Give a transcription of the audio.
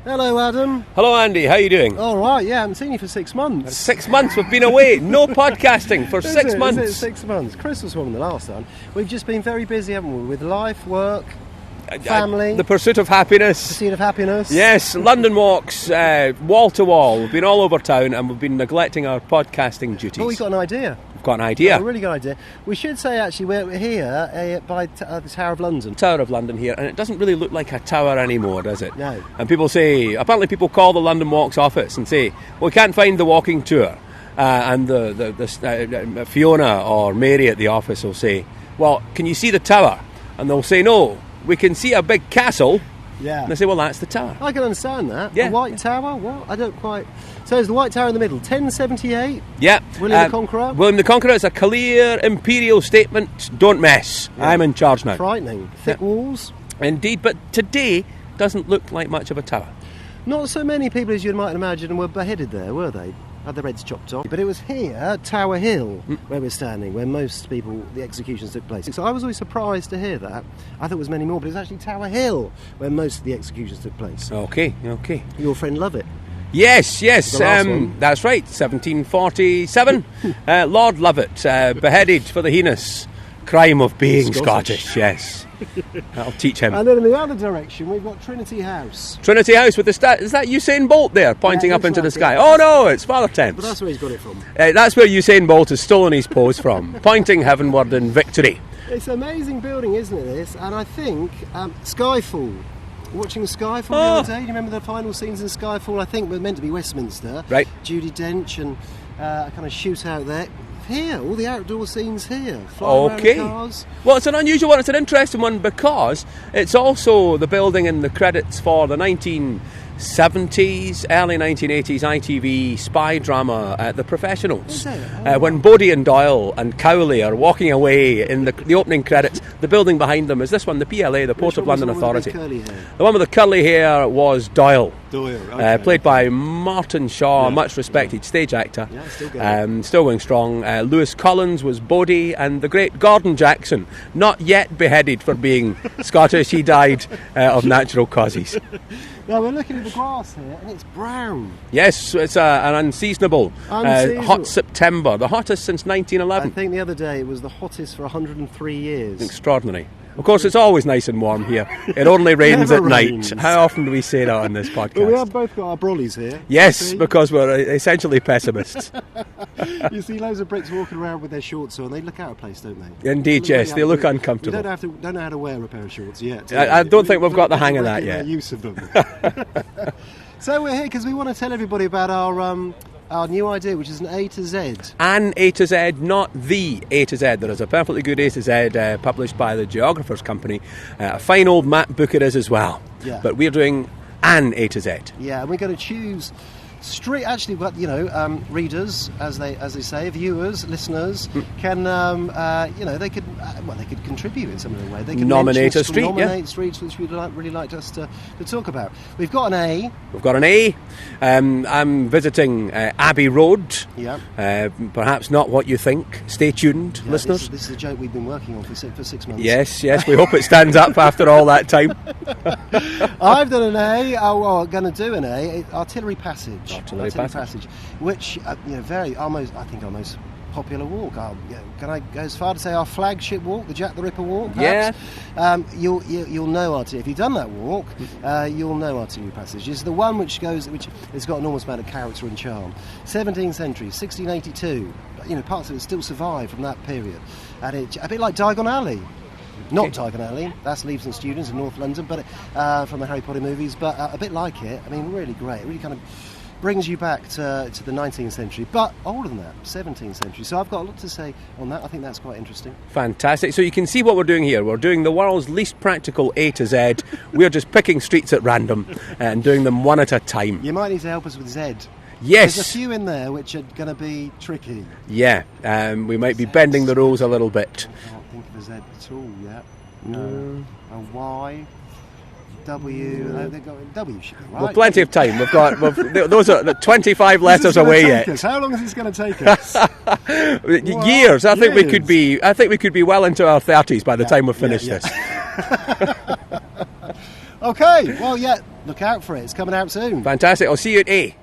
Hello, Adam. Hello, Andy. How are you doing? All right, yeah, I haven't seen you for 6 months. 6 months we've been away. No podcasting for 6 months. Is it 6 months? Chris was one the last time. We've just been very busy, haven't we? With life, work, family. The pursuit of happiness. Pursuit of happiness. Yes, London walks, wall to wall. We've been all over town and we've been neglecting our podcasting duties. But we've got an idea. We've got an idea. A really good idea. We should say, actually, we're here by the Tower of London. Tower of London here, and it doesn't really look like a tower anymore, does it? No. And apparently people call the London Walks office and say, well, we can't find the walking tour. And the Fiona or Mary at the office will say, well, can you see the tower? And they'll say, no, we can see a big castle. Yeah. And they say, well, that's the tower. I can understand that. Yeah. The White Tower? What? I don't quite... So is the White Tower in the middle? 1078? Yeah. William the Conqueror? William the Conqueror is a clear imperial statement. Don't mess. Yeah. I'm in charge now. Frightening. Thick walls? Indeed, but today doesn't look like much of a tower. Not so many people as you might imagine were beheaded there, were they? Had their heads chopped off. But it was here, Tower Hill, where we're standing, where most people, the executions took place. So I was always surprised to hear that. I thought it was many more, but it was actually Tower Hill where most of the executions took place. Okay. Your friend Lovett. Yes. That's right, 1747. Lord Lovett, beheaded for the heinous crime of being Scottish. Yes. That'll teach him. And then in the other direction, we've got Trinity House. Trinity House with the is that Usain Bolt there, pointing up into the sky? Oh no, it's Father Thames. But that's where he's got it from. That's where Usain Bolt has stolen his pose from, pointing heavenward in victory. It's an amazing building, isn't it, this? And I think Skyfall. Watching Skyfall the other day, do you remember the final scenes in Skyfall? I think were meant to be Westminster. Right. Judi Dench and a kind of shootout there. Here, all the outdoor scenes here. Flying around the cars. Well, it's an unusual one. It's an interesting one because it's also the building in the credits for the 1970s, early 1980s ITV spy drama, The Professionals. When Bodie and Doyle and Cowley are walking away in the opening credits, the building behind them is this one, the PLA, the Port of London Authority. The one with the curly hair was Doyle. Played by Martin Shaw, much respected stage actor. Yeah, still going strong. Lewis Collins was Bodie, and the great Gordon Jackson, not yet beheaded for being Scottish. He died of natural causes. Now we're looking at the grass here, and it's brown. Yes, it's an unseasonable hot September, the hottest since 1911. I think the other day it was the hottest for 103 years. Extraordinary. Of course, it's always nice and warm here. It only rains at night. How often do we say that on this podcast? But we have both got our brollies here. Yes, because we're essentially pessimists. You see loads of Brits walking around with their shorts on. They look out of place, don't they? Indeed, yes. They look uncomfortable. We don't know how to wear a pair of shorts yet. I don't think we've got the hang of that yet. Use of them. So we're here because we want to tell everybody about our new idea, which is an A to Z. An A to Z, not the A to Z. There is a perfectly good A to Z published by the Geographers Company. A fine old map book it is as well. Yeah. But we're doing an A to Z. Yeah, and we're going to choose street. Actually, but readers, as they say, viewers, listeners can, they could contribute in some way. They can nominate a street, streets which we'd really like us to talk about. We've got an A. We've got an A. I'm visiting Abbey Road. Yeah. Perhaps not what you think. Stay tuned, listeners. This is a joke we've been working on for 6 months. Yes. We hope it stands up after all that time. I've done an A. I'm going to do an A. Artillery Passage. Artillery Passage, which our most popular walk. Can I go as far to say our flagship walk, the Jack the Ripper walk? Perhaps? Yeah. You'll know Artillery. If you've done that walk, you'll know Artillery Passage. It's the one which has got an enormous amount of character and charm. 17th century, 1682. Parts of it still survive from that period, and it's a bit like Diagon Alley. Not Diagon Alley, that's Leaves and Students in North London, but from the Harry Potter movies, but a bit like it. I mean, really great. It really kind of brings you back to the 19th century, but older than that, 17th century. So I've got a lot to say on that. I think that's quite interesting. Fantastic. So you can see what we're doing here. We're doing the world's least practical A to Z. We're just picking streets at random and doing them one at a time. You might need to help us with Z. Yes. There's a few in there which are going to be tricky. Yeah, we might be bending the rules a little bit. I can't think of a Z at all yet. No. A Y. W. W should be right. Well, plenty of time. Those are 25 letters away yet. How long is this going to take us? Years. I think we could be well into our 30s by the time we've finished this. Okay, well, yeah, look out for it. It's coming out soon. Fantastic. I'll see you at A.